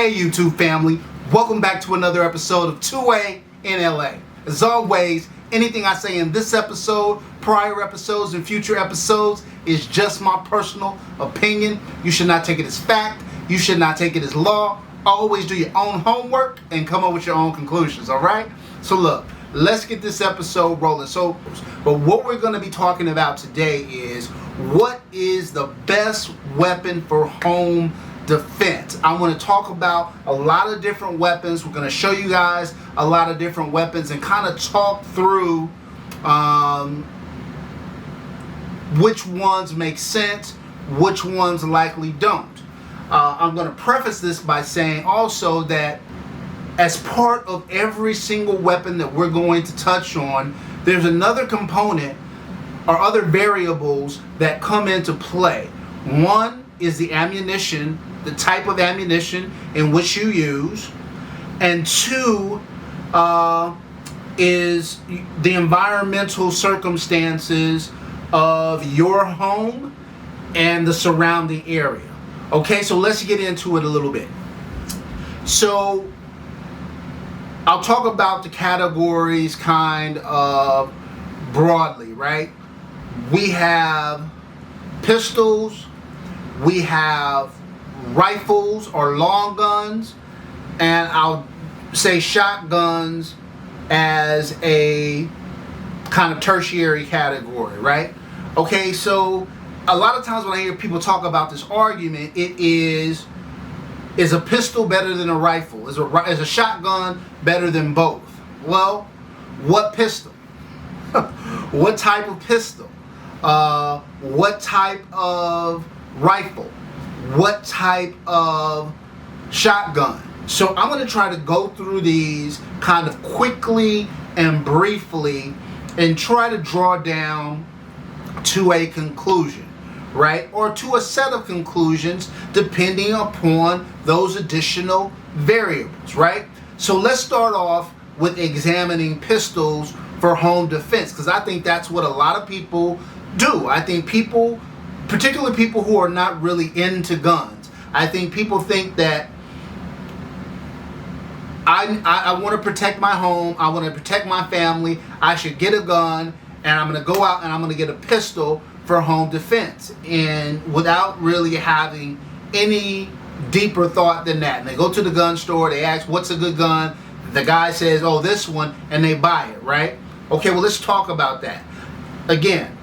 Hey YouTube family, welcome back to another episode of 2A in LA. As always, anything I say in this episode, prior episodes, and future episodes is just my personal opinion. You should not take it as fact. You should not take it as law. Always do your own homework and come up with your own conclusions, alright? So look, let's get this episode rolling. But what we're going to be talking about today is what is the best weapon for home defense. I want to talk about a lot of different weapons. We're going to show you guys a lot of different weapons and kind of talk through which ones make sense, which ones likely don't. I'm going to preface this by saying also that as part of every single weapon that we're going to touch on, there's another component or other variables that come into play. One is the ammunition, the type of ammunition in which you use, and two is the environmental circumstances of your home and the surrounding area. Okay, so let's get into it a little bit. So I'll talk about the categories kind of broadly, right? We have pistols, we have rifles or long guns, and I'll say shotguns as a kind of tertiary category, right? Okay, so a lot of times when I hear people talk about this argument, it is a pistol better than a rifle? Is a shotgun better than both? Well, what pistol? What type of pistol? What type of rifle? What type of shotgun? So I'm going to try to go through these kind of quickly and briefly and try to draw down to a conclusion, right? Or to a set of conclusions depending upon those additional variables, right? So let's start off with examining pistols for home defense, because I think that's what a lot of people do. I think people, particularly people who are not really into guns, I think people think that I want to protect my home, I want to protect my family, I should get a gun, and I'm going to go out and I'm going to get a pistol for home defense, and without really having any deeper thought than that. And they go to the gun store, they ask what's a good gun, the guy says, oh, this one, and they buy it, right? Okay, well, let's talk about that. Again,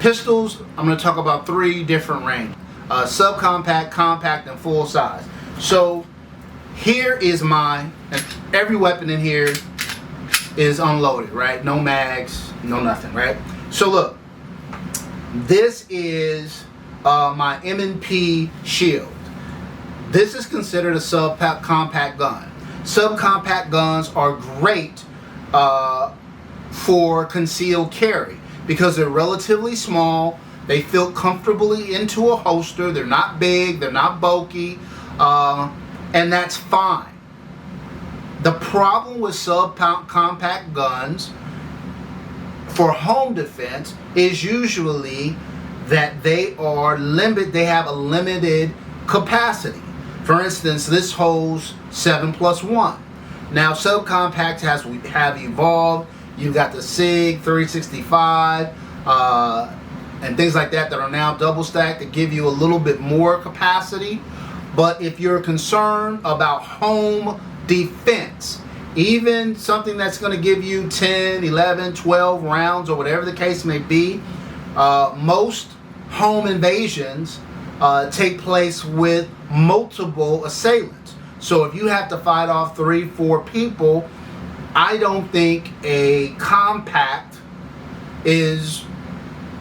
pistols, I'm going to talk about three different ranges: subcompact, compact, and full size. So here is mine, and every weapon in here is unloaded, right? No mags, no nothing, right? So look, this is my M&P Shield. This is considered a subcompact gun. Subcompact guns are great for concealed carry because they're relatively small. They fit comfortably into a holster. They're not big. They're not bulky. And that's fine. The problem with subcompact guns for home defense is usually that they have a limited capacity. For instance, this holds 7+1. Now subcompacts have evolved. You've got the SIG 365 and things like that are now double stacked to give you a little bit more capacity. But if you're concerned about home defense, even something that's going to give you 10, 11, 12 rounds or whatever the case may be, most home invasions take place with multiple assailants. So if you have to fight off 3, 4 people, I don't think a compact is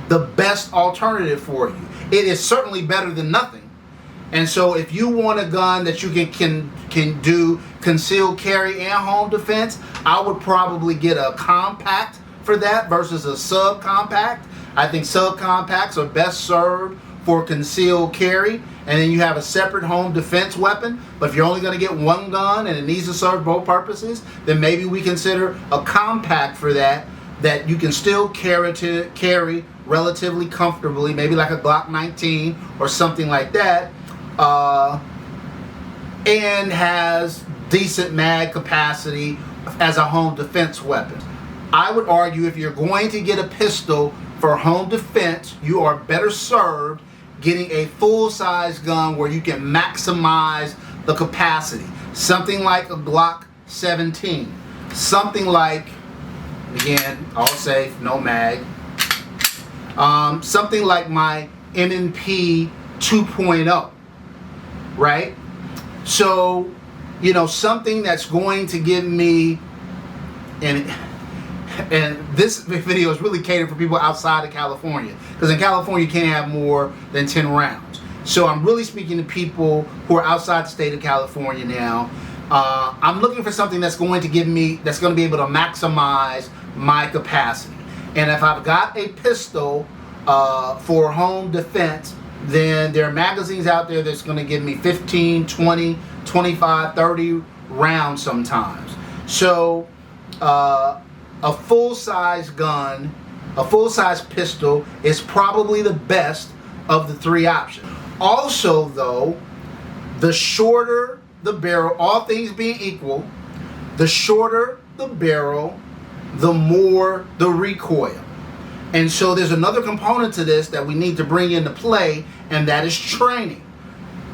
the best alternative for you. It is certainly better than nothing. And so if you want a gun that you can do concealed carry and home defense, I would probably get a compact for that versus a subcompact. I think subcompacts are best served for concealed carry, and then you have a separate home defense weapon. But if you're only going to get one gun and it needs to serve both purposes, then maybe we consider a compact for that you can still carry relatively comfortably, maybe like a Glock 19 or something like that. and has decent mag capacity as a home defense weapon. I would argue if you're going to get a pistol for home defense, you are better served getting a full-size gun where you can maximize the capacity. Something like a Glock 17. Something like, again, all safe, no mag. Something like my M&P 2.0, right? So, you know, something that's going to give me, and this video is really catered for people outside of California, because in California you can't have more than 10 rounds. So I'm really speaking to people who are outside the state of California now. I'm looking for something that's going to give me, that's going to be able to maximize my capacity. And if I've got a pistol for home defense, then there are magazines out there that's going to give me 15, 20, 25, 30 rounds sometimes. So a full-size gun, a full-size pistol is probably the best of the three options. Also though, the shorter the barrel, all things being equal, the shorter the barrel, the more the recoil. And so there's another component to this that we need to bring into play, and that is training.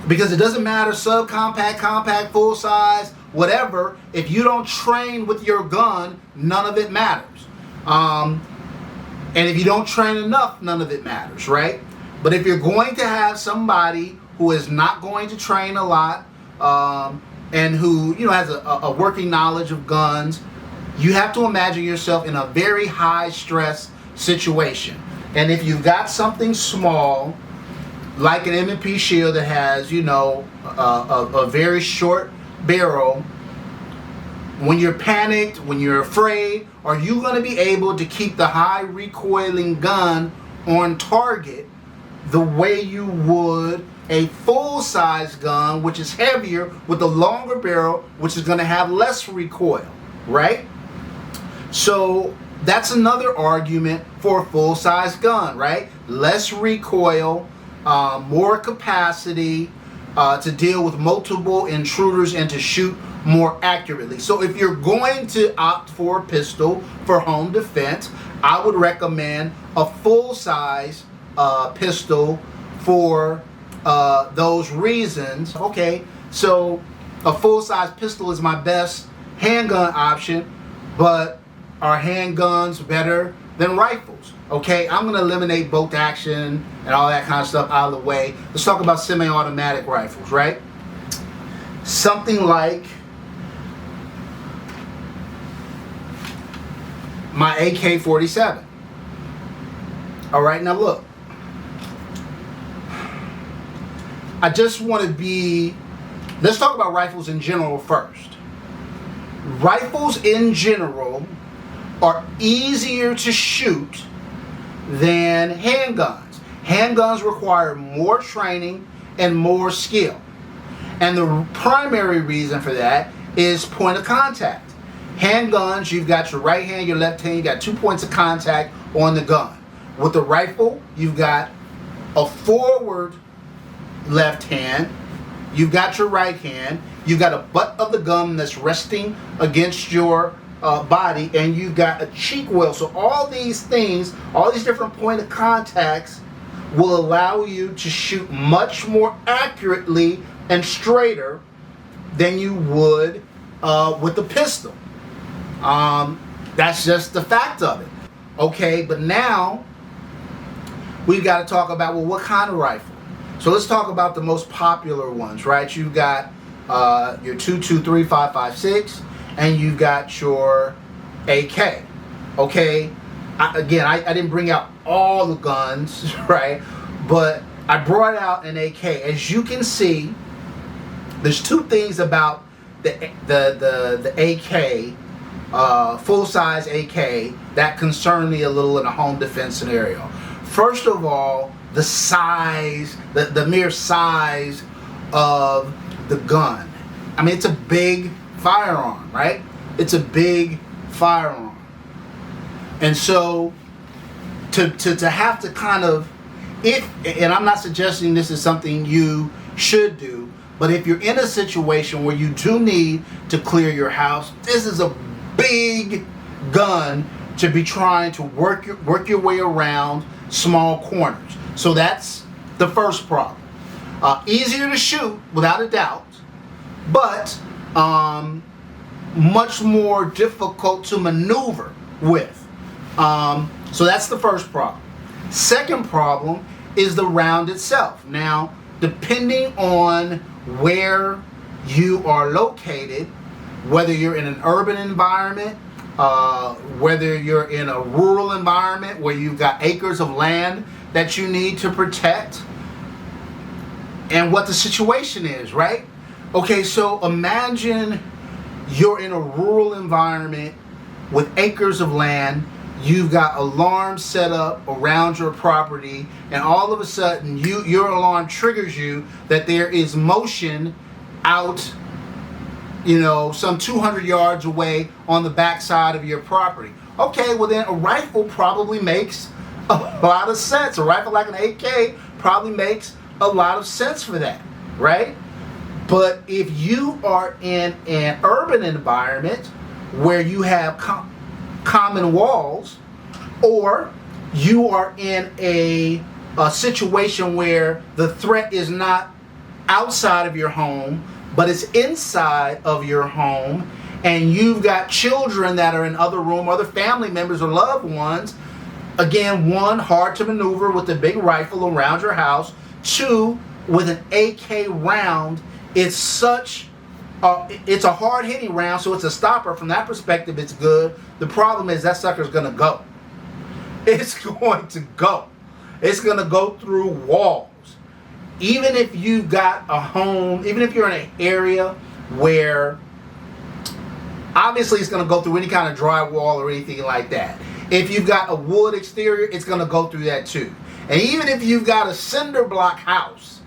Because it doesn't matter subcompact, compact, full size, whatever, if you don't train with your gun, none of it matters. And if you don't train enough, none of it matters, right? But if you're going to have somebody who is not going to train a lot, and who, you know, has a working knowledge of guns, you have to imagine yourself in a very high stress situation. And if you've got something small like an M&P Shield that has, you know, a very short barrel, when you're panicked, when you're afraid, are you going to be able to keep the high recoiling gun on target the way you would a full-size gun, which is heavier with a longer barrel, which is going to have less recoil, right? So that's another argument for a full-size gun, right? Less recoil, more capacity to deal with multiple intruders and to shoot more accurately. So if you're going to opt for a pistol for home defense, I would recommend a full-size pistol for those reasons. Okay, so a full-size pistol is my best handgun option, but are handguns better than rifles? Okay, I'm going to eliminate bolt action and all that kind of stuff out of the way. Let's talk about semi-automatic rifles, right? Something like my AK-47. All right, now look. I just want to be, let's talk about rifles in general first. Rifles in general are easier to shoot than handguns. Handguns require more training and more skill. And the primary reason for that is point of contact. Handguns, you've got your right hand, your left hand, you got 2 points of contact on the gun. With the rifle, you've got a forward left hand, you've got your right hand, you've got a butt of the gun that's resting against your body, and you've got a cheek well. So all these things, all these different point of contacts will allow you to shoot much more accurately and straighter than you would with the pistol. That's just the fact of it. Okay, but now we've got to talk about, well, what kind of rifle? So let's talk about the most popular ones, right? You've got your 223, 5.56, and you've got your AK. Okay, I didn't bring out all the guns, right? But I brought out an AK. As you can see, there's two things about the AK, full-size AK, that concern me a little in a home defense scenario. First of all, the size, the mere size of the gun. I mean, it's a big firearm, right? It's a big firearm. And so to have to kind of, and I'm not suggesting this is something you should do, But if you're in a situation where you do need to clear your house, this is a big gun to be trying to work your way around small corners. So that's the first problem. Easier to shoot, without a doubt, but much more difficult to maneuver with. So that's the first problem. Second problem is the round itself. Now, depending on where you are located, whether you're in an urban environment, whether you're in a rural environment where you've got acres of land that you need to protect, and what the situation is, right? Okay, so imagine you're in a rural environment with acres of land. You've got alarms set up around your property, and all of a sudden your alarm triggers you that there is motion out, some 200 yards away on the backside of your property. Okay, well then a rifle probably makes a lot of sense. A rifle like an AK probably makes a lot of sense for that, right? But if you are in an urban environment where you have common walls, or you are in a situation where the threat is not outside of your home, but it's inside of your home, and you've got children that are in other room, other family members or loved ones, again, one, hard to maneuver with a big rifle around your house. Two, with an AK round, it's a hard-hitting round, so it's a stopper. From that perspective, it's good. The problem is that sucker's going to go. It's going to go. It's going to go through walls. Even if you've got a home, even if you're in an area where obviously it's going to go through any kind of drywall or anything like that. If you've got a wood exterior, it's going to go through that too. And even if you've got a cinder block house,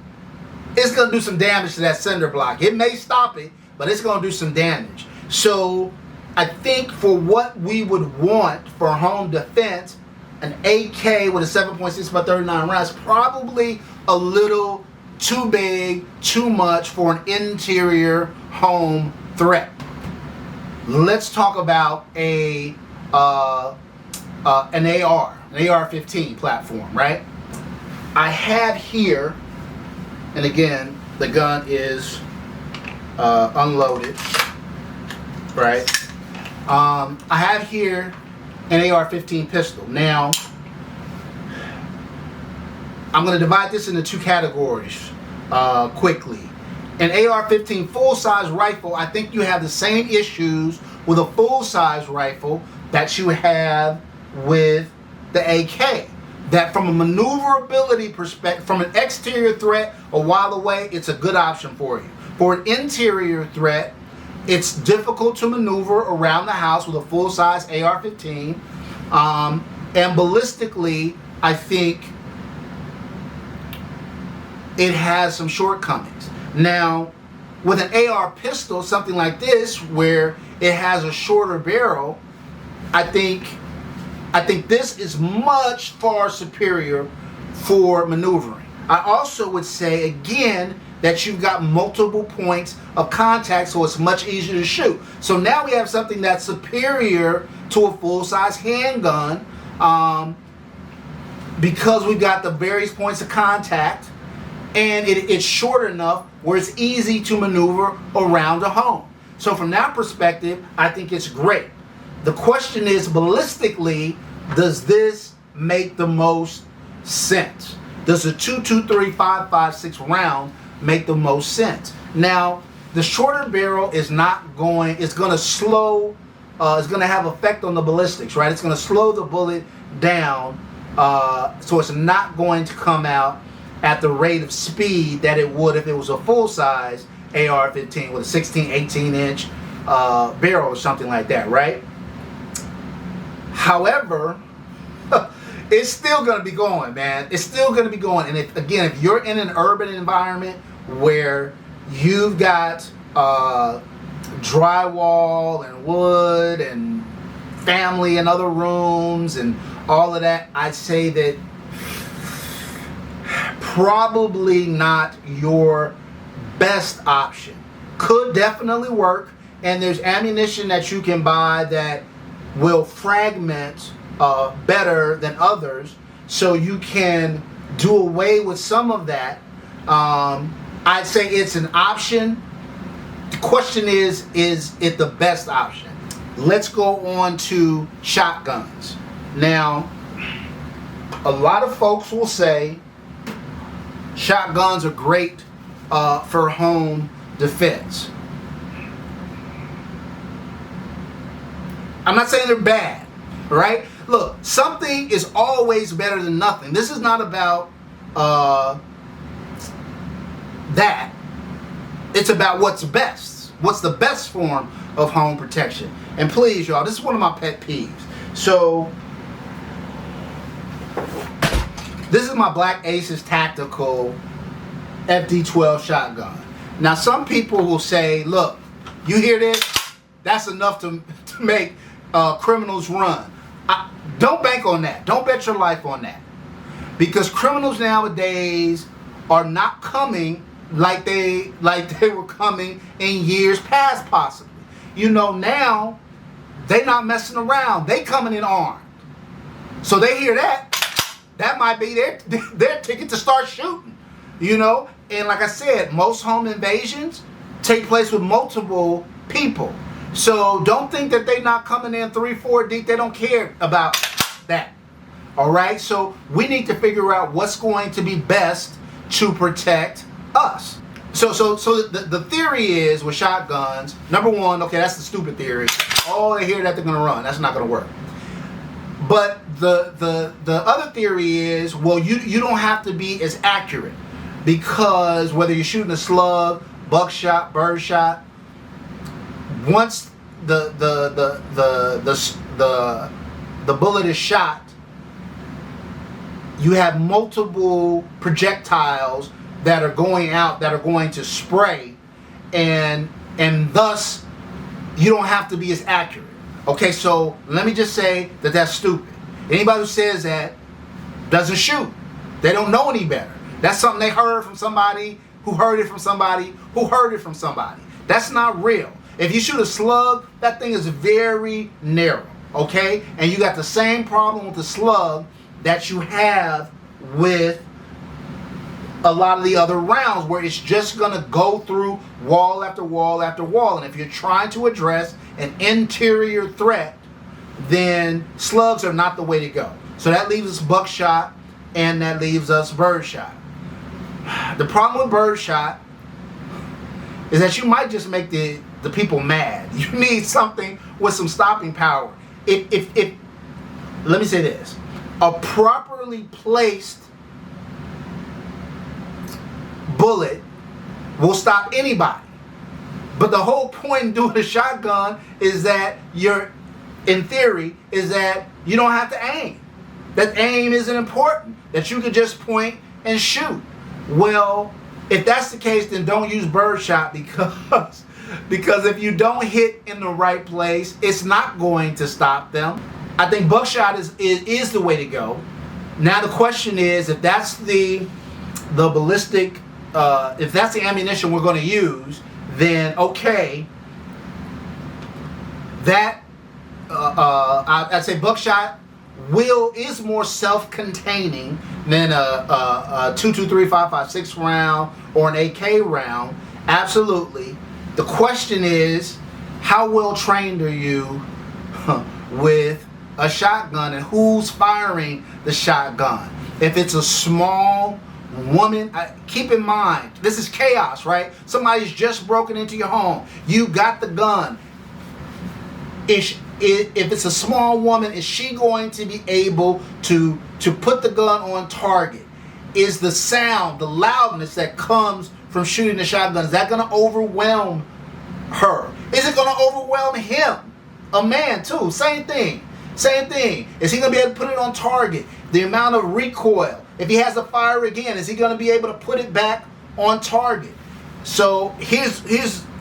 it's going to do some damage to that cinder block. It may stop it, but it's going to do some damage. So I think for what we would want for home defense, an AK with a 7.6 by 39 round is probably a little too big, too much for an interior home threat. Let's talk about an AR-15 platform, right? I have here, and again, the gun is unloaded, right? I have here an AR-15 pistol. Now, I'm going to divide this into two categories quickly. An AR-15 full-size rifle, I think you have the same issues with a full-size rifle that you have with the AK. That from a maneuverability perspective, from an exterior threat a while away, it's a good option for you. For an interior threat, it's difficult to maneuver around the house with a full-size AR-15. And ballistically, I think it has some shortcomings. Now, with an AR pistol, something like this, where it has a shorter barrel, I think this is much far superior for maneuvering. I also would say, again, that you've got multiple points of contact, so it's much easier to shoot. So now we have something that's superior to a full-size handgun because we've got the various points of contact, and it's short enough where it's easy to maneuver around a home. So from that perspective, I think it's great. The question is, ballistically, does this make the most sense? Does a 223 5.56 round make the most sense? Now, the shorter barrel is going to slow, it's going to have effect on the ballistics, right? It's going to slow the bullet down, so it's not going to come out at the rate of speed that it would if it was a full-size AR-15 with a 16, 18-inch barrel or something like that, right? However, it's still going to be going, man. It's still going to be going. And if you're in an urban environment where you've got drywall and wood and family in other rooms and all of that, I'd say that probably not your best option. Could definitely work, and there's ammunition that you can buy that will fragment better than others, so you can do away with some of that. I'd say it's an option. The question is it the best option? Let's go on to shotguns. Now, a lot of folks will say shotguns are great for home defense. I'm not saying they're bad, right? Look, something is always better than nothing. This is not about that. It's about what's best. What's the best form of home protection? And please, y'all, this is one of my pet peeves. So, this is my Black Aces Tactical FD12 shotgun. Now, some people will say, look, you hear this? That's enough to make criminals run. Don't bank on that. Don't bet your life on that. Because criminals nowadays are not coming like they were coming in years past, possibly. You know, now they not messing around. They coming in armed. So they hear that. That might be their ticket to start shooting. You know? And like I said, most home invasions take place with multiple people. So don't think that they not coming in 3-4 deep. They don't care about that. All right? So we need to figure out what's going to be best to protect us. So the theory is with shotguns, number one, okay, that's the stupid theory. Oh, they hear that they're going to run. That's not going to work. But the other theory is, well, you don't have to be as accurate, because whether you're shooting a slug, buckshot, birdshot, once the bullet is shot, you have multiple projectiles that are going out, that are going to spray, and thus you don't have to be as accurate. Okay, so let me just say that that's stupid. Anybody who says that doesn't shoot. They don't know any better. That's something they heard from somebody who heard it from somebody who heard it from somebody. That's not real. If you shoot a slug, that thing is very narrow, okay? And you got the same problem with the slug that you have with a lot of the other rounds, where it's just going to go through wall after wall after wall. And if you're trying to address an interior threat, then slugs are not the way to go. So that leaves us buckshot, and that leaves us birdshot. The problem with birdshot is that you might just make the people mad. You need something with some stopping power. If let me say this, a properly placed bullet will stop anybody. But the whole point in doing a shotgun is that in theory, is that you don't have to aim. That aim isn't important. That you can just point and shoot. Well, if that's the case, then don't use birdshot, because if you don't hit in the right place, it's not going to stop them. I think buckshot is the way to go. Now the question is, if that's the ballistic, if that's the ammunition we're going to use, then okay, that I'd say buckshot is more self-containing than a 223, 5.56 round or an AK round. Absolutely. The question is, how well trained are you with a shotgun, and who's firing the shotgun? If it's a small woman, keep in mind, this is chaos, right? Somebody's just broken into your home. You got the gun. If it's a small woman, is she going to be able to put the gun on target? Is the sound, the loudness that comes from shooting the shotgun, is that going to overwhelm her? Is it going to overwhelm him? A man too, same thing. Is he going to be able to put it on target? The amount of recoil. If he has to fire again, is he going to be able to put it back on target? So here's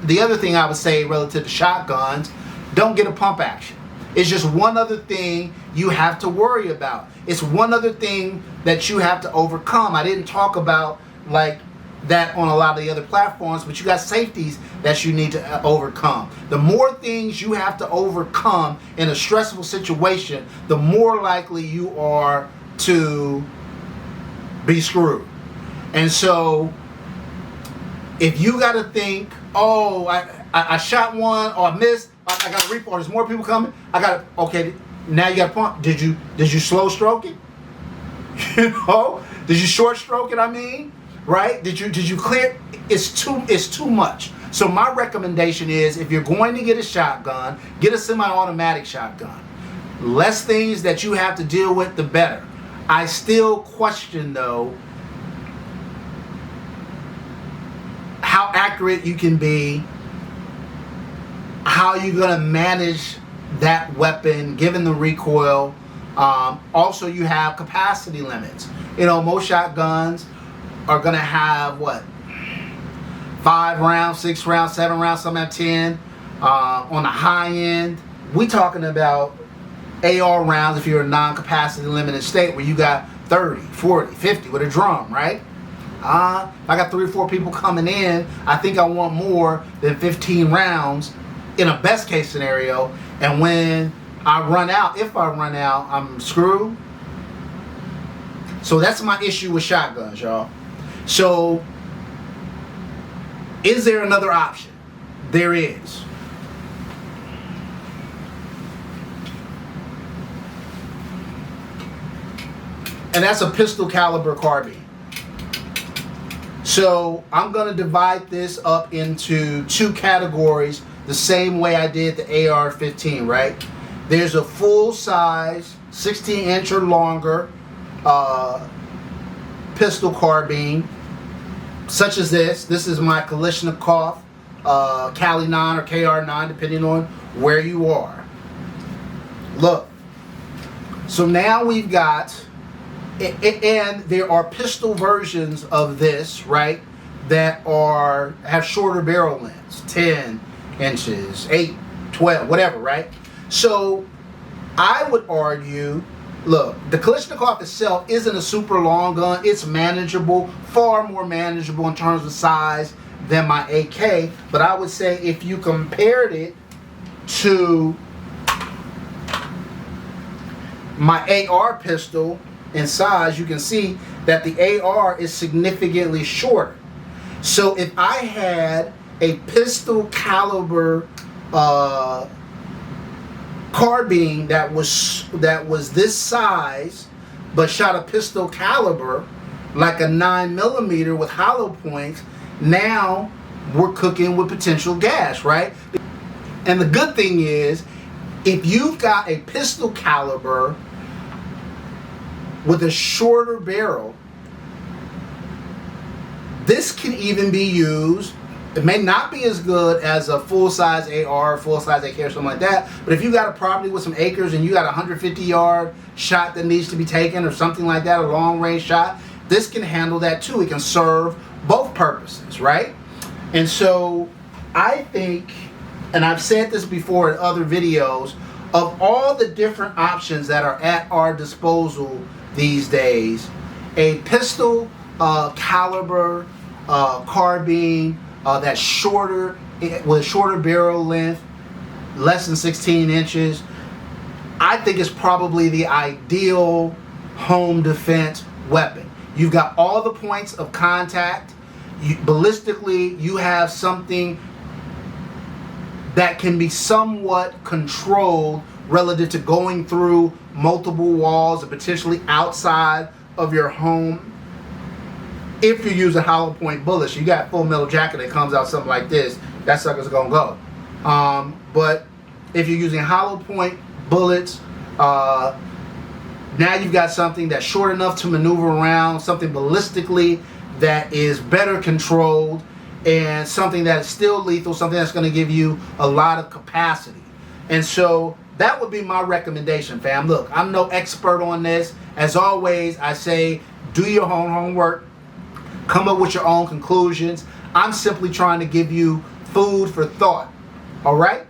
the other thing I would say relative to shotguns. Don't get a pump action. It's just one other thing you have to worry about. It's one other thing that you have to overcome. I didn't talk about like that on a lot of the other platforms, but you got safeties that you need to overcome. The more things you have to overcome in a stressful situation, the more likely you are to be screwed. And so if you got to think, oh, I shot one or I missed, I got a repo, there's more people coming, okay, now you got a pump. Did you slow stroke it? You know? Did you short stroke it, I mean? Right? Did you clear? It's too much. So my recommendation is, if you're going to get a shotgun, get a semi-automatic shotgun. Less things that you have to deal with, the better. I still question, though, how accurate you can be, how you're going to manage that weapon given the recoil. Also, you have capacity limits. You know, most shotguns are going to have, what, 5 rounds, 6 rounds, 7 rounds, some have 10. On the high end, we talking about AR rounds if you're a non-capacity limited state where you got 30, 40, 50 with a drum, right? If I got 3 or 4 people coming in, I think I want more than 15 rounds in a best case scenario. And when I run out, if I run out, I'm screwed. So that's my issue with shotguns, y'all. So is there another option? There is. And that's a pistol caliber carbine. So I'm going to divide this up into 2 categories the same way I did the AR-15, right? There's a full size 16-inch or longer pistol carbine, such as this. This is my Kalashnikov Cali 9 or KR9, depending on where you are. Look. So now we've got, and there are pistol versions of this, right, that have shorter barrel lengths, 10 inches, 8, 12, whatever, right? So I would argue, look, the Kalashnikov itself isn't a super long gun. It's manageable, far more manageable in terms of size than my AK. But I would say if you compared it to my AR pistol in size, you can see that the AR is significantly shorter. So if I had a pistol caliber carbine that was this size but shot a pistol caliber like a 9mm with hollow points, now we're cooking with potential gas, right? And the good thing is, if you've got a pistol caliber with a shorter barrel, this can even be used. It may not be as good as a full-size AR, full-size AK or something like that, but if you got a property with some acres and you got a 150-yard shot that needs to be taken or something like that, a long-range shot, this can handle that too. It can serve both purposes, right? And so I think, and I've said this before in other videos, of all the different options that are at our disposal these days, a pistol caliber carbine that's shorter, with a shorter barrel length, less than 16 inches, I think is probably the ideal home defense weapon. You've got all the points of contact. Ballistically, you have something that can be somewhat controlled relative to going through multiple walls and potentially outside of your home. If you're using hollow point bullets, you got Full Metal Jacket that comes out something like this, that sucker's gonna go. But if you're using hollow point bullets, now you've got something that's short enough to maneuver around, something ballistically that is better controlled, and something that is still lethal, something that's going to give you a lot of capacity. And so that would be my recommendation, fam. Look, I'm no expert on this. As always, I say do your own homework, come up with your own conclusions. I'm simply trying to give you food for thought. All right?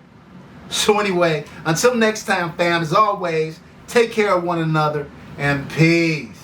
So anyway, until next time, fam, as always, take care of one another and peace.